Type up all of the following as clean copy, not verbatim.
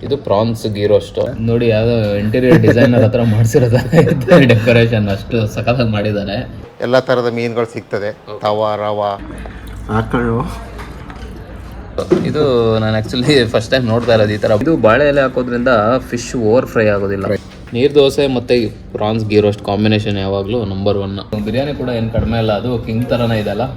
ಇದು France ghee roast ನೋಡಿ, ಯಾವುದೋ ಇಂಟೀರಿಯರ್ ಡಿಸೈನರ್ ಹತ್ರ ಮಾಡಿಸಿರೋದು ಡೆಕೋರೇಷನ್ ಅಷ್ಟು ಸಖತ್ತಾಗಿ ಮಾಡಿದ್ದಾರೆ. ಎಲ್ಲ ಥರದ ಮೀನುಗಳು ಸಿಗ್ತದೆ, ತವಾ ರವಾ ಹಾಕೊಂಡು. ಇದು ನಾನು ಆ್ಯಕ್ಚುಲಿ ಫಸ್ಟ್ ಟೈಮ್ ನೋಡ್ತಾ ಇರೋದು ಈ ಥರ. ಇದು ಬಾಳೆ ಎಲೆ ಹಾಕೋದ್ರಿಂದ ಫಿಶ್ ಓವರ್ ಫ್ರೈ ಆಗೋದಿಲ್ಲ. ನೀರು ದೋಸೆ ಮತ್ತು ಪ್ರಾನ್ಸ್ ಗೀ ರೋಸ್ಟ್ ಕಾಂಬಿನೇಷನ್ ಯಾವಾಗಲೂ ನಂಬರ್ 1. ಬಿರಿಯಾನಿ ಕೂಡ ಏನು ಕಡಿಮೆ ಇಲ್ಲ, ಅದು ಕಿಂಗ್ ಥರನೇ ಇದೆಲ್ಲ.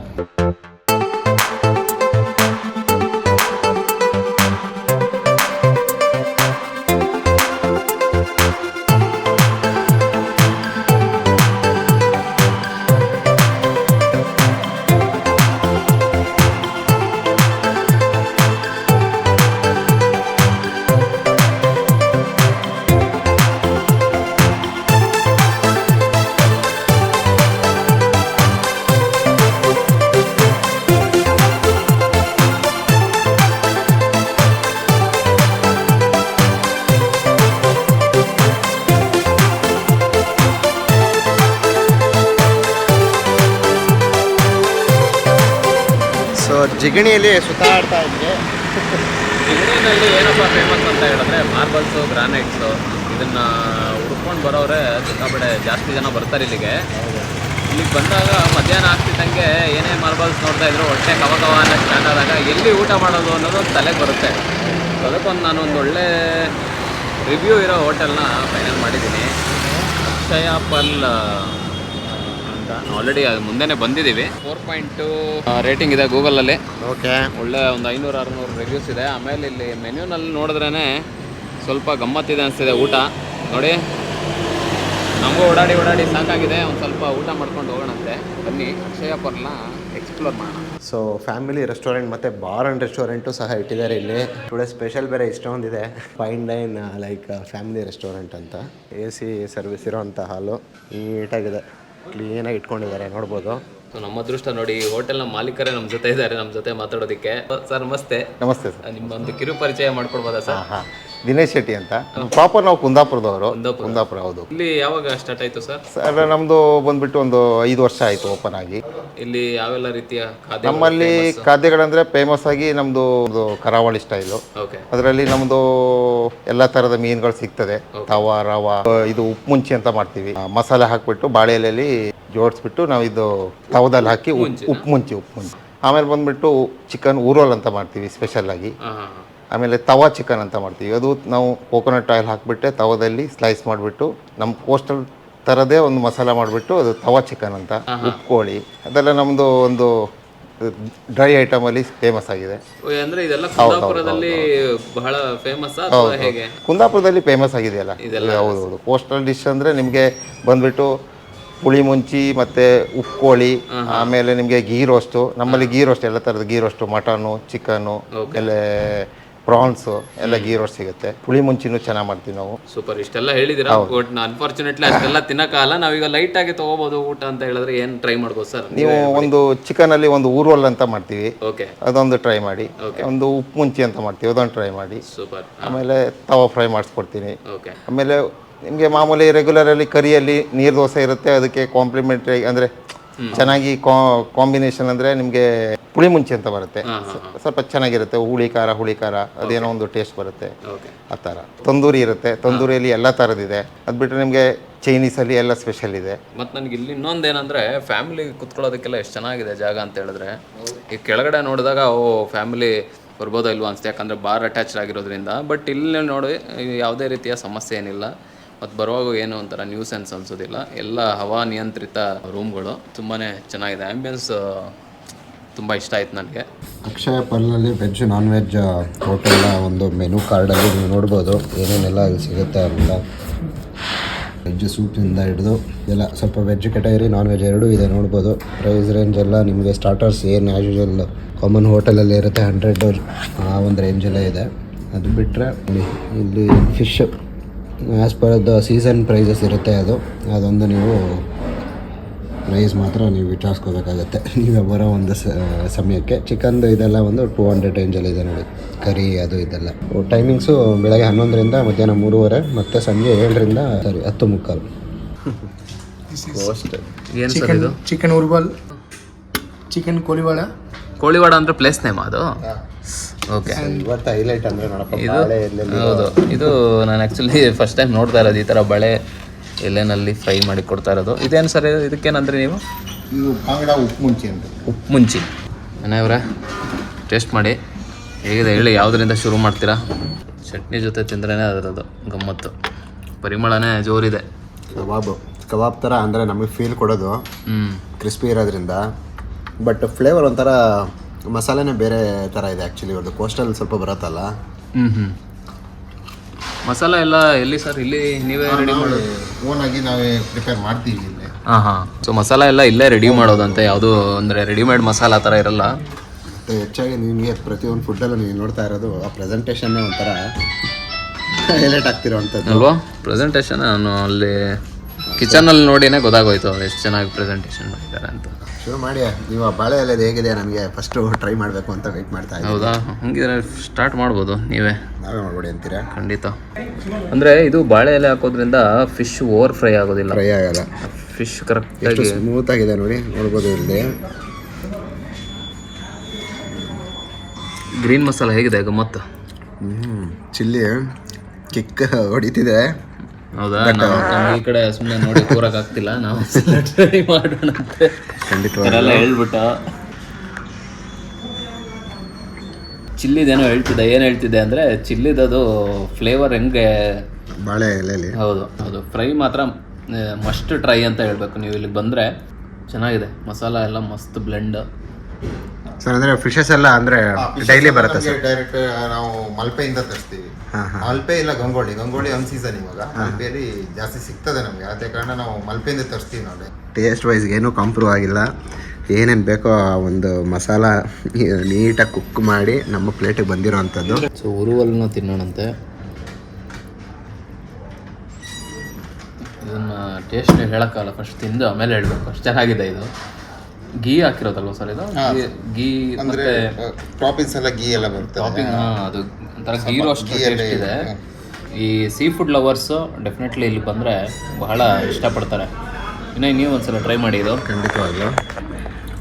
ಜಿಗಣಿಯಲ್ಲಿ ಸುತ್ತಾಡ್ತಾ ಇದ್ವಿ. ಜಿಗಣಿನಲ್ಲಿ ಏನಪ್ಪ ಫೇಮಸ್ ಅಂತ ಹೇಳಿದ್ರೆ ಮಾರ್ಬಲ್ಸು, ಗ್ರಾನೈಟ್ಸು. ಇದನ್ನು ಹುಡ್ಕೊಂಡು ಬರೋರೆ ಸಿಕ್ಕಾಪಟ್ಟೆ ಜಾಸ್ತಿ ಜನ ಬರ್ತಾರೆ ಇಲ್ಲಿಗೆ ಬಂದಾಗ. ಮಧ್ಯಾಹ್ನ ಆಗ್ತಿದ್ದಂಗೆ ಏನೇ ಮಾರ್ಬಲ್ಸ್ ನೋಡ್ತಾ ಇದ್ರು ಹೊಟ್ಟೆ ಕವ ಅನ್ನೋ ಸ್ಟಾರ್ಟ್ ಆದಾಗ ಎಲ್ಲಿ ಊಟ ಮಾಡೋದು ಅನ್ನೋದು ತಲೆಗೆ ಬರುತ್ತೆ. ಅದಕ್ಕೊಂದು ನಾನೊಂದು ಒಳ್ಳೆ ರಿವ್ಯೂ ಇರೋ ಹೋಟೆಲ್ನ ಫೈನಲ್ ಮಾಡಿದ್ದೀನಿ. ಅಕ್ಷಯ ಪಲ್ ಆಲ್ರೆಡಿ ಅದು ಮುಂದೆನೇ ಬಂದಿದ್ದೀವಿ. 4.2 ರೇಟಿಂಗ್ ಇದೆ ಗೂಗಲಲ್ಲಿ. ಓಕೆ, ಒಳ್ಳೆ ಒಂದು 500-600 ರಿವ್ಯೂಸ್ ಇದೆ. ಆಮೇಲೆ ಇಲ್ಲಿ ಮೆನ್ಯೂನಲ್ಲಿ ನೋಡಿದ್ರೇ ಸ್ವಲ್ಪ ಗಮ್ಮತ್ತಿದೆ ಅನಿಸ್ತಿದೆ ಊಟ. ನೋಡಿ, ನಮಗೂ ಓಡಾಡಿ ಸಾಕಾಗಿದೆ. ಒಂದು ಸ್ವಲ್ಪ ಊಟ ಮಾಡ್ಕೊಂಡು ಹೋಗೋಣಂತೆ. ಬನ್ನಿ, ಅಕ್ಷಯ ಪರ್ಲ್ನ ಎಕ್ಸ್ಪ್ಲೋರ್ ಮಾಡೋಣ. ಸೊ ಫ್ಯಾಮಿಲಿ ರೆಸ್ಟೋರೆಂಟ್ ಮತ್ತು ಬಾರ್ ಆ್ಯಂಡ್ ರೆಸ್ಟೋರೆಂಟು ಸಹ ಇಟ್ಟಿದ್ದಾರೆ ಇಲ್ಲಿ. ಟುಡೇ ಸ್ಪೆಷಲ್ ಬೇರೆ ಇಷ್ಟೊಂದಿದೆ. Fine dine like family restaurant ಅಂತ. AC ಸರ್ವಿಸ್ ಇರೋಂಥ ಹಾಲು ನೀಟಾಗಿದೆ, ಕ್ಲೀನಾಗಿ ಇಟ್ಕೊಂಡಿದ್ದಾರೆ, ನೋಡ್ಬೋದು. ಸೊ ನಮ್ಮ ಅದೃಷ್ಟ ನೋಡಿ, ಈ ಹೋಟೆಲ್ನ ಮಾಲೀಕರೇ ನಮ್ಮ ಜೊತೆ ಇದ್ದಾರೆ, ನಮ್ಮ ಜೊತೆ ಮಾತಾಡೋದಕ್ಕೆ. ಸರ್ ನಮಸ್ತೆ. ನಮಸ್ತೆ ಸರ್. ನಿಮ್ಮೊಂದು ಕಿರು ಪರಿಚಯ ಮಾಡ್ಕೊಡ್ಬೋದಾ ಸರ್? ಹಾಂ, ದಿನೇಶ್ ಶೆಟ್ಟಿ ಅಂತ. ಪ್ರಾಪರ್ ನಾವು ಕುಂದಾಪುರದವರು. ಕುಂದಾಪುರ, ಹೌದು. ಇಲ್ಲಿ ಯಾವಾಗ ಸ್ಟಾರ್ಟ್ ಆಯಿತು ಸರ್? ಸರ್ ನಮ್ಮದು ಬಂದುಬಿಟ್ಟು ಒಂದು 5 ವರ್ಷ ಆಯಿತು ಓಪನ್ ಆಗಿ. ಇಲ್ಲಿ ಯಾವೆಲ್ಲ ರೀತಿಯ ಖಾದ್ಯ? ನಮ್ಮಲ್ಲಿ ಖಾದ್ಯಗಳಂದರೆ ಫೇಮಸ್ ಆಗಿ ನಮ್ಮದು ಕರಾವಳಿ ಸ್ಟೈಲು. ಓಕೆ. ಅದರಲ್ಲಿ ನಮ್ಮದು ಎಲ್ಲ ಥರದ ಮೀನುಗಳು ಸಿಗ್ತದೆ. ತವಾ ರವಾ, ಇದು ಉಪ್ಪು ಮುಂಚಿ ಅಂತ ಮಾಡ್ತೀವಿ. ಮಸಾಲೆ ಹಾಕಿಬಿಟ್ಟು ಬಾಳೆ ಎಲೆಯಲ್ಲಿ ಜೋಡಿಸ್ಬಿಟ್ಟು ನಾವು ಇದು ತವದಲ್ಲಿ ಹಾಕಿ ಉಪ್ಪು ಮುಂಚಿ. ಆಮೇಲೆ ಬಂದುಬಿಟ್ಟು ಚಿಕನ್ ಊರೋಲ್ ಅಂತ ಮಾಡ್ತೀವಿ ಸ್ಪೆಷಲ್ಲಾಗಿ. ಆಮೇಲೆ ತವಾ ಚಿಕನ್ ಅಂತ ಮಾಡ್ತೀವಿ. ಅದು ನಾವು ಕೋಕೋನಟ್ ಆಯಿಲ್ ಹಾಕಿಬಿಟ್ಟೆ ತವದಲ್ಲಿ ಸ್ಲೈಸ್ ಮಾಡಿಬಿಟ್ಟು ನಮ್ಮ ಕೋಸ್ಟಲ್ ಥರದೇ ಒಂದು ಮಸಾಲ ಮಾಡಿಬಿಟ್ಟು ಅದು ತವಾ ಚಿಕನ್ ಅಂತ. ಉಪ್ಪು ಕೋಳಿ ಅದೆಲ್ಲ ನಮ್ಮದು ಒಂದು ಡ್ರೈ ಐಟಮಲ್ಲಿ ಫೇಮಸ್ ಆಗಿದೆ. ಅಂದರೆ ಇದೆಲ್ಲ ಕುಂದಾಪುರದಲ್ಲಿ ಬಹಳ ಫೇಮಸ್ ಅಥವಾ ಹೇಗೆ? ಕುಂದಾಪುರದಲ್ಲಿ ಫೇಮಸ್ ಆಗಿದೆಯಲ್ಲ. ಹೌದು. ಕೋಸ್ಟಲ್ ಡಿಶ್ ಅಂದರೆ ನಿಮಗೆ ಬಂದುಬಿಟ್ಟು ಪುಳಿ ಮುಂಚಿ ಮತ್ತು ಉಪ್ಪು ಕೋಳಿ, ಆಮೇಲೆ ನಿಮಗೆ ಗೀ ರೋಸ್ಟು. ನಮ್ಮಲ್ಲಿ ಗೀ ರೋಸ್ಟ್ ಎಲ್ಲ ಥರದ ಗೀ ರೋಸ್ಟು, ಮಟನು, ಚಿಕನ್ನು, ಎಲ್ಲ ಪ್ರಾನ್ಸು ಎಲ್ಲ ಗೀ ರೋಸ್ಟ್ ಸಿಗುತ್ತೆ. ಪುಳಿ ಮುಂಚಿನೂ ಚೆನ್ನಾಗಿ ಮಾಡ್ತೀವಿ ನಾವು. ಸೂಪರ್. ಇಷ್ಟೆಲ್ಲ ಹೇಳಿದಿರಾ. ಅನ್ಫಾರ್ಚುನೇಟ್ಲಿ ಅಷ್ಟೆಲ್ಲ ತಿನ್ನಕ್ಕಾಗಲ್ಲ. ನಾವೀಗ ಲೈಟ್ ಆಗಿ ತಗೋಬಹುದು ಊಟ ಅಂತ ಹೇಳಿದ್ರೆ ಏನು ಟ್ರೈ ಮಾಡ್ಬೋದು ಸರ್? ನೀವು ಒಂದು ಚಿಕನಲ್ಲಿ ಒಂದು ಊರೋಲ್ ಅಂತ ಮಾಡ್ತೀವಿ. ಓಕೆ, ಅದೊಂದು ಟ್ರೈ ಮಾಡಿ. ಒಂದು ಉಪ್ಪು ಮುಂಚಿ ಅಂತ ಮಾಡ್ತೀವಿ, ಅದೊಂದು ಟ್ರೈ ಮಾಡಿ. ಸೂಪರ್. ಆಮೇಲೆ ತವಾ ಫ್ರೈ ಮಾಡಿಸ್ಕೊಡ್ತೀನಿ. ಓಕೆ. ಆಮೇಲೆ ನಿಮಗೆ ಮಾಮೂಲಿ ರೆಗ್ಯುಲರಲ್ಲಿ ಕರಿಯಲ್ಲಿ ನೀರು ದೋಸೆ ಇರುತ್ತೆ, ಅದಕ್ಕೆ ಕಾಂಪ್ಲಿಮೆಂಟ್ರಿ ಅಂದರೆ ಚೆನ್ನಾಗಿ ಕಾಂಬಿನೇಷನ್ ಅಂದರೆ ನಿಮಗೆ ಪುಳಿ ಮುಂಚಿ ಅಂತ ಬರುತ್ತೆ. ಸ್ವಲ್ಪ ಚೆನ್ನಾಗಿರುತ್ತೆ, ಹುಳಿ ಖಾರ ಅದೇನೋ ಒಂದು ಟೇಸ್ಟ್ ಬರುತ್ತೆ ಆ ಥರ. ತಂದೂರಿ ಇರುತ್ತೆ, ತಂದೂರಿಯಲ್ಲಿ ಎಲ್ಲ ಥರದಿದೆ. ಅದು ಬಿಟ್ಟರೆ ನಿಮಗೆ ಚೈನೀಸಲ್ಲಿ ಎಲ್ಲ ಸ್ಪೆಷಲ್ ಇದೆ. ಮತ್ತು ನನಗೆ ಇಲ್ಲಿ ಇನ್ನೊಂದೇನೆಂದರೆ ಫ್ಯಾಮಿಲಿ ಕುತ್ಕೊಳ್ಳೋದಕ್ಕೆಲ್ಲ ಎಷ್ಟು ಚೆನ್ನಾಗಿದೆ ಜಾಗ ಅಂತ ಹೇಳಿದ್ರೆ. ಈ ಕೆಳಗಡೆ ನೋಡಿದಾಗ ಫ್ಯಾಮಿಲಿ ಬರ್ಬೋದೋ ಇಲ್ವೋ ಅನಿಸುತ್ತೆ, ಯಾಕಂದರೆ ಬಾರ್ ಅಟ್ಯಾಚ್ ಆಗಿರೋದ್ರಿಂದ. ಬಟ್ ಇಲ್ಲಿ ನೋಡಿ ಯಾವುದೇ ರೀತಿಯ ಸಮಸ್ಯೆ ಏನಿಲ್ಲ. ಮತ್ತು ಬರುವಾಗ ಏನು ಒಂಥರ ನ್ಯೂಸೆನ್ಸ್ ಅನಿಸೋದಿಲ್ಲ. ಎಲ್ಲ ಹವಾನಿಯಂತ್ರಿತ ರೂಮ್ಗಳು, ತುಂಬಾ ಚೆನ್ನಾಗಿದೆ. ಆ್ಯಂಬಿಯನ್ಸ್ ತುಂಬ ಇಷ್ಟ ಆಯ್ತು ನನಗೆ. ಅಕ್ಷಯ ಪರ್ಲ್ನಲ್ಲಿ ವೆಜ್ ನಾನ್ ವೆಜ್ ಹೋಟೆಲ್ನ ಒಂದು ಮೆನು ಕಾರ್ಡಲ್ಲಿ ನೀವು ನೋಡ್ಬೋದು ಏನೇನೆಲ್ಲ ಇಲ್ಲಿ ಸಿಗುತ್ತೆ ಅಂತ. ವೆಜ್ ಸೂಪಿಂದ ಹಿಡಿದು ಎಲ್ಲ ಸ್ವಲ್ಪ ವೆಜ್ ಕ್ಯಾಟಗರಿ, ನಾನ್ ವೆಜ್ ಎರಡೂ ಇದೆ, ನೋಡ್ಬೋದು. ಪ್ರೈಸ್ ರೇಂಜ್ ಎಲ್ಲ ನಿಮಗೆ ಸ್ಟಾರ್ಟರ್ಸ್ ಏನು ಆ್ಯಸ್ ಯೂಶುವಲ್ ಕಾಮನ್ ಹೋಟೆಲಲ್ಲಿ ಇರುತ್ತೆ 100 ಆ ಒಂದು ರೇಂಜೆಲ್ಲ ಇದೆ. ಅದು ಬಿಟ್ಟರೆ ಇಲ್ಲಿ fish as per the season prices ಇರುತ್ತೆ. ಅದೊಂದು ನೀವು ಪ್ರೈಸ್ ಮಾತ್ರ ನೀವು ವಿಚಾರಿಸ್ಕೋಬೇಕಾಗತ್ತೆ ನೀವೇ ಬರೋ ಒಂದು ಸಮಯಕ್ಕೆ. ಚಿಕನ್ದು ಇದೆಲ್ಲ ಒಂದು 200 ರೇಂಜಲ್ಲಿದೆ ನೋಡಿ, ಕರಿ ಅದು ಇದೆಲ್ಲ. ಟೈಮಿಂಗ್ಸು ಬೆಳಗ್ಗೆ 11ರಿಂದ ಮಧ್ಯಾಹ್ನ 3:30 ಮತ್ತು ಸಂಜೆ 7ರಿಂದ 10:15. ಚಿಕನ್ ಉರ್ಬಲ್, ಚಿಕನ್ ಕೋಳಿವಾಡ ಅಂದರೆ ಪ್ಲೇಸ್ ನೇಮ್ ಅದು. ಓಕೆ. ಇವತ್ತು ಹೈಲೈಟ್ ಅಂದರೆ ನೋಡಪ್ಪ ಇದು ಬಾಳೆ ಎಲೆಯಲ್ಲಿ ಹೌದು, ಇದು ನಾನು ಆ್ಯಕ್ಚುಲಿ ಫಸ್ಟ್ ಟೈಮ್ ನೋಡ್ತಾ ಇರೋದು ಈ ಥರ ಬಳೆ ಎಲೆನಲ್ಲಿ ಫ್ರೈ ಮಾಡಿ ಕೊಡ್ತಾ ಇರೋದು. ಇದೇನು ಸರ್ ಇದಕ್ಕೇನಂದ್ರೆ ನೀವು? ಇದು ಬಾಂಗಡ ಉಪ್ಪು ಮುಂಚಿ ಅಂತ. ಉಪ್ಪು ಮುಂಚಿ. ಮನೆಯವರೇ ಟೇಸ್ಟ್ ಮಾಡಿ ಹೇಗಿದೆ ಹೇಳಿ, ಯಾವುದರಿಂದ ಶುರು ಮಾಡ್ತೀರಾ? ಚಟ್ನಿ ಜೊತೆ ತಿಂದ್ರೇ ಅದರದ್ದು ಗಮ್ಮತ್ತು, ಪರಿಮಳನೇ ಜೋರಿದೆ. ಕಬಾಬ್ ಥರ ಅಂದರೆ ನಮಗೆ ಫೀಲ್ ಕೊಡೋದು ಹ್ಞೂ ಕ್ರಿಸ್ಪಿ ಇರೋದ್ರಿಂದ. ಬಟ್ ಫ್ಲೇವರ್ ಒಂಥರ ಮಸಾಲೆನೇ ಬೇರೆ ಥರ ಇದೆ ಆ್ಯಕ್ಚುಲಿ. ಇವ್ರದ್ದು ಕೋಸ್ಟಲ್ ಸ್ವಲ್ಪ ಬರುತ್ತಲ್ಲ. ಹ್ಞೂ ಮಸಾಲ ಎಲ್ಲ ಎಲ್ಲಿ ಸರ್? ಇಲ್ಲಿ ನೀವೇ ರೆಡಿ ಮಾಡೋದು? ಓನಾಗಿ ನಾವೇ ಪ್ರಿಪೇರ್ ಮಾಡ್ತೀವಿ ಇಲ್ಲಿ. ಹಾಂ. ಸೊ ಮಸಾಲ ಎಲ್ಲ ಇಲ್ಲೇ ರೆಡಿ ಮಾಡೋದಂತೆ, ಯಾವುದು ಅಂದರೆ ರೆಡಿಮೇಡ್ ಮಸಾಲ ಥರ ಇರಲ್ಲ. ಮತ್ತು ಹೆಚ್ಚಾಗಿ ನಿಮಗೆ ಪ್ರತಿಯೊಂದು ಫುಡ್ಡಲ್ಲೂ ನೀವು ನೋಡ್ತಾ ಇರೋದು ಆ ಪ್ರೆಸೆಂಟೇಷನ್ನೇ ಒಂಥರ ಹೈಲೈಟ್ ಆಗ್ತಿರೋವಂಥದ್ದು ಅಲ್ವಾ? ಪ್ರೆಸೆಂಟೇಷನ್ ನಾನು ಅಲ್ಲಿ ಕಿಚನಲ್ಲಿ ನೋಡಿನೇ ಗೊತ್ತಾಗೋಯ್ತು ಎಷ್ಟು ಚೆನ್ನಾಗಿ ಪ್ರೆಸೆಂಟೇಷನ್ ಮಾಡಿದ್ದಾರೆ ಅಂತ. ಶುರು ಮಾಡಿ. ನೀವು ಆ ಬಾಳೆ ಎಲೆದು ಹೇಗಿದೆ ನನಗೆ ಫಸ್ಟು ಟ್ರೈ ಮಾಡಬೇಕು ಅಂತ ವೆಯ್ಟ್ ಮಾಡ್ತಾ ಇದ್ದೀನಿ. ಹೌದಾ? ಹಂಗಿದ್ರೆ ಸ್ಟಾರ್ಟ್ ಮಾಡ್ಬೋದು ನೀವೇ. ನಾವೇ ಮಾಡ್ಬೇಡಿ ಅಂತೀರಾ? ಖಂಡಿತ. ಅಂದರೆ ಇದು ಬಾಳೆ ಎಲೆ ಹಾಕೋದ್ರಿಂದ ಫಿಶ್ ಓವರ್ ಫ್ರೈ ಆಗೋದಿಲ್ಲ, ಫ್ರೈ ಆಗಲ್ಲ. ಫಿಶ್ ಎಷ್ಟು ಕರೆಕ್ಟಾಗಿ ಸ್ಮೂತ್ ಆಗಿದೆ ನೋಡಿ, ನೋಡ್ಬೋದು ಇಲ್ಲಿ. ಗ್ರೀನ್ ಮಸಾಲ ಹೇಗಿದೆ ಗಮ್ಮತ್ತು? ಚಿಲ್ಲಿ ಕಿಕ್ ಹೊಡಿತಿದೆ. ಹೌದಾ? ನಾವು ಈ ಕಡೆ ಸುಮ್ಮನೆ ನೋಡಿ ಕೂರಕ್ಕಾಗ್ತಿಲ್ಲ, ನಾವು ಟ್ರೈ ಮಾಡೋಣ ಅಂತ ಖಂಡಿತವಾಗ್ಲೂ ಎಲ್ಲ ಹೇಳ್ಬಿಟ್ಟ. ಚಿಲ್ಲಿದೇನೋ ಹೇಳ್ತಿದ್ದೆ. ಏನು ಹೇಳ್ತಿದ್ದೆ ಅಂದರೆ ಚಿಲ್ಲಿದದು ಫ್ಲೇವರ್ ಹೆಂಗೆ ಬಾಳೆ ಎಲೆಯಲ್ಲಿ. ಹೌದು ಹೌದು, ಫ್ರೈ ಮಾತ್ರ ಮಸ್ಟ್ ಟ್ರೈ ಅಂತ ಹೇಳ್ಬೇಕು. ನೀವು ಇಲ್ಲಿಗೆ ಬಂದರೆ ಚೆನ್ನಾಗಿದೆ, ಮಸಾಲ ಎಲ್ಲ ಮಸ್ತ್ ಬ್ಲೆಂಡ್. ಸರ್ ಅಂದರೆ ಫಿಶಸ್ ಎಲ್ಲ ಅಂದರೆ ಡೈಲಿ ಬರುತ್ತೆ ಸರ್? ಡೈರೆಕ್ಟ್ ನಾವು ಮಲ್ಪೆಯಿಂದ ತರಿಸ್ತೀವಿ. ಮಲ್ಪೆ ಇಲ್ಲ ಗಂಗೋಳಿ ಅನ್ ಸೀಸನ್ ಇವಾಗ. ಮಲ್ಪೆಯಲ್ಲಿ ಜಾಸ್ತಿ ಸಿಗ್ತದೆ ನಮಗೆ, ಅದೇ ಕಾರಣ ನಾವು ಮಲ್ಪೆಯಿಂದ ತರಿಸ್ತೀವಿ ನೋಡಿ. ಟೇಸ್ಟ್ ವೈಸ್ ಏನೂ ಕಾಂಪ್ರೂವ್ ಆಗಿಲ್ಲ. ಏನೇನು ಬೇಕೋ ಆ ಒಂದು ಮಸಾಲ ನೀಟಾಗಿ ಕುಕ್ ಮಾಡಿ ನಮ್ಮ ಪ್ಲೇಟಿಗೆ ಬಂದಿರೋ ಅಂಥದ್ದು. ಸೊ ಉರುವಲ್ನ ತಿನ್ನೋಣಂತೆ. ಇದನ್ನು ಟೇಸ್ಟ್ ಹೇಳೋಕ್ಕಲ್ಲ, ಫಸ್ಟ್ ತಿಂದು ಆಮೇಲೆ ಹೇಳಬೇಕು, ಅಷ್ಟು ಚೆನ್ನಾಗಿದೆ. ಇದು ಗೀ ಹಾಕಿರೋದಲ್ವ ಸರ್ ಇದು? ಗೀ ಅಂದ್ರೆ ಟಾಪಿಂಗ್ಸ್ ಎಲ್ಲ ಗೀ ಎಲ್ಲ ಬರುತ್ತೆ. ಟಾಪಿಂಗ್ ಅದು ಒಂಥರ ಗೀ ರೋಸ್ಟ್ ಟೇಸ್ಟ್ ಇದೆ. ಈ ಸೀ ಫುಡ್ ಲವರ್ಸು ಡೆಫಿನೆಟ್ಲಿ ಇಲ್ಲಿ ಬಂದರೆ ಬಹಳ ಇಷ್ಟಪಡ್ತಾರೆ. ಇನ್ನು ನೀವು ಒಂದ್ಸಲ ಟ್ರೈ ಮಾಡಿ ಇದು. ಖಂಡಿತವಾಗ್ಲೂ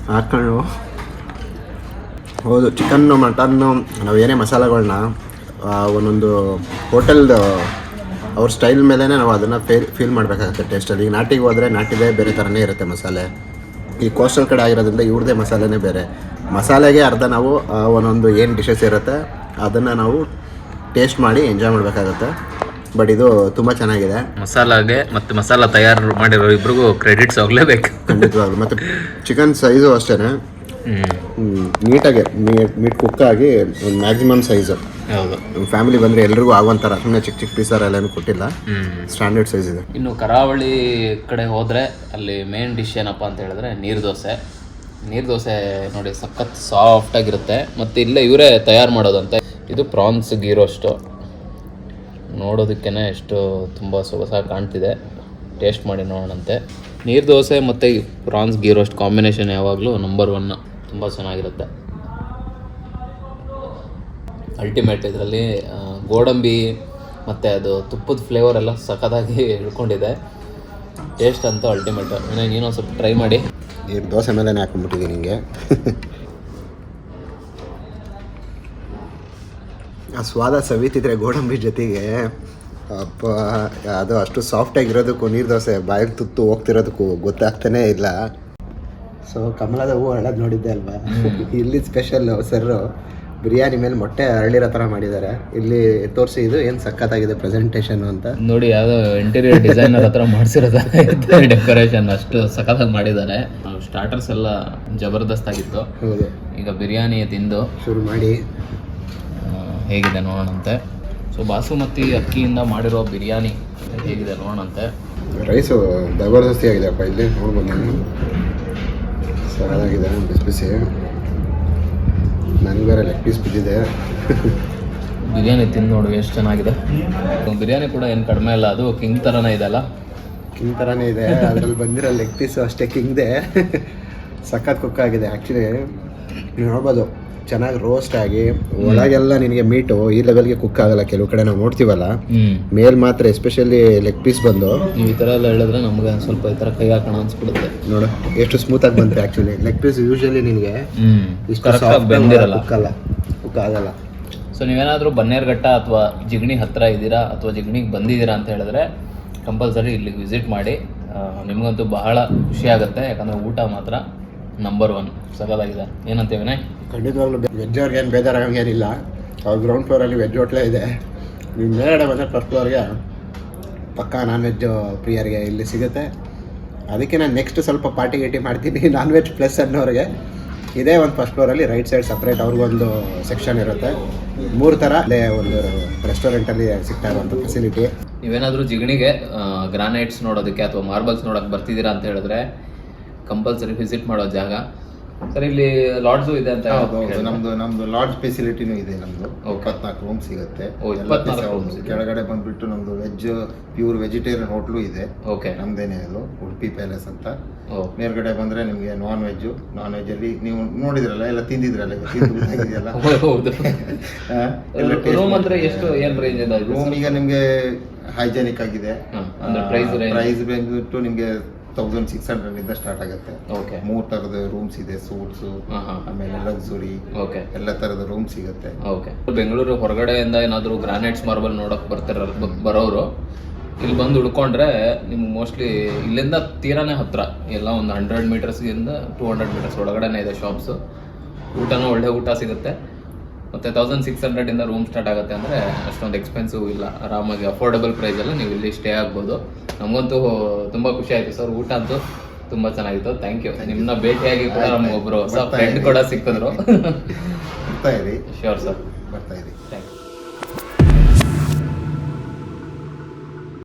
ಹಾಕೊಂಡು ಹೌದು. ಚಿಕನ್ನು ಮಟನ್ನು ನಾವು ಏನೇ ಮಸಾಲೆಗಳನ್ನ ಒಂದೊಂದು ಹೋಟೆಲ್ದು ಅವ್ರ ಸ್ಟೈಲ್ ಮೇಲೇ ನಾವು ಅದನ್ನು ಫೀಲ್ ಮಾಡಬೇಕಾಗುತ್ತೆ ಟೇಸ್ಟಲ್ಲಿ. ಈಗ ನಾಟಿಗೆ ಹೋದರೆ ನಾಟಿದೇ ಬೇರೆ ಥರನೇ ಇರುತ್ತೆ ಮಸಾಲೆ. ಈ ಕೋಸ್ಟಲ್ ಕಡೆ ಆಗಿರೋದ್ರಿಂದ ಇವ್ರದ್ದೇ ಮಸಾಲೆನೇ ಬೇರೆ. ಮಸಾಲೆಗೆ ಅರ್ಧ ನಾವು ಒಂದೊಂದು ಏನು ಡಿಶಸ್ ಇರುತ್ತೆ ಅದನ್ನು ನಾವು ಟೇಸ್ಟ್ ಮಾಡಿ ಎಂಜಾಯ್ ಮಾಡಬೇಕಾಗುತ್ತೆ. ಬಟ್ ಇದು ತುಂಬ ಚೆನ್ನಾಗಿದೆ. ಮಸಾಲಾಗೆ ಮತ್ತು ಮಸಾಲ ತಯಾರು ಮಾಡಿರೋ ಇಬ್ರಿಗೂ ಕ್ರೆಡಿಟ್ಸ್ ಹೋಗಲೇಬೇಕು ಖಂಡಿತವಾಗ್ಲು. ಮತ್ತು ಚಿಕನ್ ಸೈಜು ಅಷ್ಟೇ ನೀಟಾಗಿ ಮೀಟ್ ಕುಕ್ ಆಗಿ ಒಂದು ಮ್ಯಾಕ್ಸಿಮಮ್ ಸೈಜು. ಹೌದು, ನಮ್ಮ ಫ್ಯಾಮಿಲಿ ಬಂದರೆ ಎಲ್ರಿಗೂ ಆಗುವಂಥರ, ಸುಮ್ಮನೆ ಚಿಕ್ಕ ಚಿಕ್ಕ ಪೀಸರ್ ಎಲ್ಲನೂ ಕೊಟ್ಟಿಲ್ಲ, ಸ್ಟ್ಯಾಂಡರ್ಡ್ ಸೈಜ್ ಇದೆ. ಇನ್ನು ಕರಾವಳಿ ಕಡೆ ಹೋದರೆ ಅಲ್ಲಿ ಮೇನ್ ಡಿಶ್ ಏನಪ್ಪ ಅಂತ ಹೇಳಿದ್ರೆ ನೀರು ದೋಸೆ. ನೀರು ದೋಸೆ ನೋಡಿ ಸಖತ್ ಸಾಫ್ಟಾಗಿರುತ್ತೆ, ಮತ್ತು ಇಲ್ಲೇ ಇವರೇ ತಯಾರು ಮಾಡೋದಂತೆ. ಇದು ಪ್ರಾನ್ಸ್ ಗೀ ರೋಸ್ಟು, ನೋಡೋದಕ್ಕೇ ಎಷ್ಟು ತುಂಬ ಸೊಗಸಾಗಿ ಕಾಣ್ತಿದೆ. ಟೇಸ್ಟ್ ಮಾಡಿ ನೋಡೋಣಂತೆ. ನೀರು ದೋಸೆ ಮತ್ತು ಪ್ರಾನ್ಸ್ ಗೀ ರೋಸ್ಟ್ ಕಾಂಬಿನೇಷನ್ ಯಾವಾಗಲೂ ನಂಬರ್ 1, ತುಂಬ ಚೆನ್ನಾಗಿರುತ್ತೆ. ಅಲ್ಟಿಮೇಟ್. ಇದರಲ್ಲಿ ಗೋಡಂಬಿ ಮತ್ತು ಅದು ತುಪ್ಪದ ಫ್ಲೇವರ್ ಎಲ್ಲ ಸಖತ್ತಾಗಿ ಇಳ್ಕೊಂಡಿದೆ. ಟೇಸ್ಟ್ ಅಂತೂ ಅಲ್ಟಿಮೇಟು. ನೀನು ಸ್ವಲ್ಪ ಟ್ರೈ ಮಾಡಿ. ನೀರು ದೋಸೆ ಮೇಲೇ ಹಾಕೊಂಡ್ಬಿಟ್ಟಿದ್ದೀನಿ ನಿಮಗೆ. ಆ ಸ್ವಾದ ಸವಿತಿದ್ರೆ ಗೋಡಂಬಿ ಜೊತೆಗೆ ಅಪ್ಪ, ಅದು ಅಷ್ಟು ಸಾಫ್ಟಾಗಿರೋದಕ್ಕೂ ನೀರು ದೋಸೆ ಬಾಯಿಗೆ ತುತ್ತು ಹೋಗ್ತಿರೋದಕ್ಕೂ ಗೊತ್ತಾಗ್ತಾನೇ ಇಲ್ಲ. ಸೊ ಕಮಲದ ಹೂವು ಹಳದ್ ನೋಡಿದ್ದೆ ಅಲ್ವಾ? ಇಲ್ಲಿ ಸ್ಪೆಷಲ್ ಸರ್ರು ಬಿರಿಯಾನಿ ಮೇಲೆ ಮೊಟ್ಟೆ ಅರಳಿರೋ ಥರ ಮಾಡಿದ್ದಾರೆ. ಇಲ್ಲಿ ತೋರಿಸಿ ಇದು ಏನು ಸಖತ್ತಾಗಿದೆ ಪ್ರೆಸೆಂಟೇಷನ್ ಅಂತ ನೋಡಿ. ಯಾವುದೋ ಇಂಟೀರಿಯರ್ ಡಿಸೈನರ್ ಹತ್ರ ಮಾಡಿಸಿರೋದು ಡೆಕೋರೇಷನ್ ಅಷ್ಟು ಸಖತ್ತಾಗಿ ಮಾಡಿದ್ದಾರೆ. ಸ್ಟಾರ್ಟರ್ಸ್ ಎಲ್ಲ ಜಬರ್ದಸ್ತ್ ಆಗಿತ್ತು. ಹೌದು. ಈಗ ಬಿರಿಯಾನಿ ತಿಂದು ಶುರು ಮಾಡಿ ಹೇಗಿದೆ ನೋಡೋಣಂತೆ. ಸೊ ಬಾಸುಮತಿ ಅಕ್ಕಿಯಿಂದ ಮಾಡಿರೋ ಬಿರಿಯಾನಿ ಹೇಗಿದೆ ನೋಡೋಣಂತೆ. ರೈಸು ಜಬರ್ದಸ್ತಿ ಆಗಿದೆಪ್ಪ. ಇಲ್ಲಿ ನೋಡ್ಬೋದು ನಾನು, ಸರಿಯಾಗಿದೆ ಬಿಸಿ ಬಿಸಿ. ನನಗೆ ಬೇರೆ ಲೆಗ್ ಪೀಸ್ ಬಿದ್ದಿದೆ. ಬಿರಿಯಾನಿ ತಿಂದು ನೋಡಿ ಎಷ್ಟು ಚೆನ್ನಾಗಿದೆ. ಬಿರಿಯಾನಿ ಕೂಡ ಏನು ಕಡಿಮೆ ಇಲ್ಲ, ಅದು ಕಿಂಗ್ ಥರನೇ ಇದೆಲ್ಲ. ಕಿಂಗ್ ಥರನೇ ಇದೆ. ಅದರಲ್ಲಿ ಬಂದಿರೋ ಲೆಗ್ ಪೀಸು ಅಷ್ಟೇ ಕಿಂಗ್ದೆ. ಸಖತ್ ಕುಕ್ ಆಗಿದೆ ಆ್ಯಕ್ಚುಲಿ. ನೀವು ನೋಡ್ಬೋದು ಚೆನ್ನಾಗಿ ರೋಸ್ಟ್ ಆಗಿ ಒಳಗೆಲ್ಲ ನಿನಗೆ ಮೀಟು ಈ ಲೆವೆಲ್ಗೆ ಕುಕ್ ಆಗಲ್ಲ. ಕೆಲವು ಕಡೆ ನಾವು ನೋಡ್ತೀವಲ್ಲ ಮೇಲ್ ಮಾತ್ರ, ಎಸ್ಪೆಷಲಿ ಲೆಗ್ ಪೀಸ್ ಬಂದು ನೀವು ಈ ಥರ ಎಲ್ಲ ಹೇಳಿದ್ರೆ ನಮಗೆ ಸ್ವಲ್ಪ ಈ ಥರ ಕೈ ಹಾಕೋಣ ಅನ್ಸ್ಬಿಡುತ್ತೆ. ನೋಡು ಎಷ್ಟು ಸ್ಮೂತಾಗಿ ಬಂತು ಆ್ಯಕ್ಚುಲಿ. ಲೆಗ್ ಪೀಸ್ ಯೂಶಲಿ ನಿನಗೆ ಇಷ್ಟು ಬೆಂದಿರಲ್ಲ, ಕುಕ್ ಆಗಲ್ಲ. ಸೊ ನೀವೇನಾದರೂ ಬನ್ನೇರುಘಟ್ಟ ಅಥವಾ ಜಿಗಣಿ ಹತ್ತಿರ ಇದ್ದೀರಾ ಅಥವಾ ಜಿಗಣಿಗೆ ಬಂದಿದ್ದೀರಾ ಅಂತ ಹೇಳಿದ್ರೆ ಕಂಪಲ್ಸರಿ ಇಲ್ಲಿಗೆ ವಿಸಿಟ್ ಮಾಡಿ. ನಿಮಗಂತೂ ಬಹಳ ಖುಷಿ ಆಗುತ್ತೆ, ಯಾಕಂದರೆ ಊಟ ಮಾತ್ರ ನಂಬರ್ 1 ಸಗದಾಗಿದೆ. ಏನಂತ ವಿನಯ್? ಖಂಡಿತವಾಗ್ಲೂ ವೆಜ್ ಅವ್ರಿಗೆ ಏನು ಬೇಜಾರಾಗಂಗೇನಿಲ್ಲ. ಅವ್ರ ಗ್ರೌಂಡ್ ಫ್ಲೋರಲ್ಲಿ ವೆಜ್ ಹೋಟ್ಲೇ ಇದೆ. ನೀವು ಮೇಲ್ಗಡೆ ಬಂದರೆ ಫಸ್ಟ್ ಫ್ಲೋರ್ಗೆ ಪಕ್ಕಾ ನಾನ್ ವೆಜ್ ಪ್ರಿಯರಿಗೆ ಇಲ್ಲಿ ಸಿಗುತ್ತೆ. ಅದಕ್ಕೆ ನಾನು ನೆಕ್ಸ್ಟ್ ಸ್ವಲ್ಪ ಪಾರ್ಟಿ ಗೀಟಿ ಮಾಡ್ತೀನಿ ನಾನ್ ವೆಜ್ ಪ್ಲಸ್ ಅನ್ನೋರಿಗೆ. ಇದೇ ಒಂದು ಫಸ್ಟ್ ಫ್ಲೋರಲ್ಲಿ ರೈಟ್ ಸೈಡ್ ಸಪ್ರೇಟ್ ಅವ್ರಿಗೊಂದು ಸೆಕ್ಷನ್ ಇರುತ್ತೆ. 3 ಥರ ಅಲ್ಲೇ ಒಂದು ರೆಸ್ಟೋರೆಂಟಲ್ಲಿ ಸಿಗ್ತಾ ಇರುವಂಥ ಫೆಸಿಲಿಟಿ. ನೀವೇನಾದರೂ ಜಿಗಣಿಗೆ ಗ್ರಾನೈಟ್ಸ್ ನೋಡೋದಕ್ಕೆ ಅಥವಾ ಮಾರ್ಬಲ್ಸ್ ನೋಡೋಕ್ಕೆ ಬರ್ತಿದ್ದೀರಾ ಅಂತ ಹೇಳಿದ್ರೆ ಕಂಪಲ್ಸರಿ ವಿಸಿಟ್ ಮಾಡೋ ಜಾಗ. ಸರ್ ಇಲ್ಲಿ ಲಾಡ್ಜು ಇದೆ ಅಂತ ನಮ್ದು ಲಾಡ್ಜ್ ಫೆಸಿಲಿಟಿನೂ ಇದೆ. ನಮ್ದು 24 ರೂಮ್ ಸಿಗುತ್ತೆ. 24 rooms. ಕೆಳಗಡೆ ಬಂದ್ಬಿಟ್ಟು ನಮ್ದು ವೆಜ್ ಪ್ಯೂರ್ ವೆಜಿಟೇರಿಯನ್ ಹೋಟ್ಲು ಇದೆ. ಓಕೆ, ನಮ್ದೇನೆ ಅದು ಉಡುಪಿ ಪ್ಯಾಲೇಸ್ ಅಂತ. ಮೇಲ್ಗಡೆ ಬಂದ್ರೆ ನಿಮಗೆ ನಾನ್ ವೆಜ್ ಅಲ್ಲಿ ನೀವು ನೋಡಿದ್ರಲ್ಲ, ಎಲ್ಲ ತಿಂದಿದ್ರಲ್ಲ, ತಿಂದಿದೆಯಲ್ಲ. ರೂಮ್ ಅಂದ್ರೆ ಎಷ್ಟು ಏನ್ ರೇಂಜ್ ಇದೆ? ರೂಮ್ ಈಗ ನಿಮ್ಗೆ ಹೈಜೆನಿಕ್ ಆಗಿದೆ. ಪ್ರೈಸ್ ಬಂದ್ಬಿಟ್ಟು ನಿಮ್ಗೆ 1600 ಇಂದ ಸ್ಟಾರ್ಟ್ ಆಗುತ್ತೆ. ಓಕೆ, 3 ಥರದ ರೂಮ್ಸ್ ಇದೆ. ಸೂಟ್ಸ್, ಆಮೇಲೆ ಲಕ್ಸುರಿ, ಓಕೆ, ಎಲ್ಲ ತರದ ರೂಮ್ ಸಿಗುತ್ತೆ. ಓಕೆ. ಬೆಂಗಳೂರು ಹೊರಗಡೆಯಿಂದ ಏನಾದರೂ ಗ್ರಾನೈಟ್ಸ್ ಮಾರ್ಬಲ್ ನೋಡಕ್ ಬರೋರು ಇಲ್ಲಿ ಬಂದು ಉಳ್ಕೊಂಡ್ರೆ ನಿಮ್ಗೆ ಮೋಸ್ಟ್ಲಿ ಇಲ್ಲಿಂದ ತೀರಾನೇ ಹತ್ರ, ಎಲ್ಲ ಒಂದು 100 ಮೀಟರ್ಸ್ಗಿಂದ 200 ಮೀಟರ್ಸ್ ಒಳಗಡೆನೇ ಇದೆ ಶಾಪ್ಸು. ಊಟನೂ ಒಳ್ಳೆ ಊಟ ಸಿಗುತ್ತೆ. ಮತ್ತು 1600 ಇಂದ ರೂಮ್ ಸ್ಟಾರ್ಟ್ ಆಗುತ್ತೆ ಅಂದರೆ ಅಷ್ಟೊಂದು ಎಕ್ಸ್ಪೆನ್ಸಿವ್ ಇಲ್ಲ. ಆರಾಮಾಗಿ ಅಫೋರ್ಡಬಲ್ ಪ್ರೈಸಲ್ಲಿ ನೀವು ಇಲ್ಲಿ ಸ್ಟೇ ಆಗ್ಬೋದು. ನಮಗಂತೂ ತುಂಬ ಖುಷಿ ಆಯಿತು ಸರ್. ಊಟ ಅಂತೂ ತುಂಬ ಚೆನ್ನಾಗಿತ್ತು. Thank you. ನಿಮ್ಮನ್ನ ಭೇಟಿಯಾಗಿ ಕೂಡ ನಮಗೊಬ್ಬರು ಹೊಸ ಫ್ರೆಂಡ್ ಕೂಡ ಸಿಕ್ಕಿದ್ರು. ಬರ್ತಾ ಇರಿ. ಶ್ಯೂರ್ ಸರ್, ಬರ್ತಾ ಇರಿ.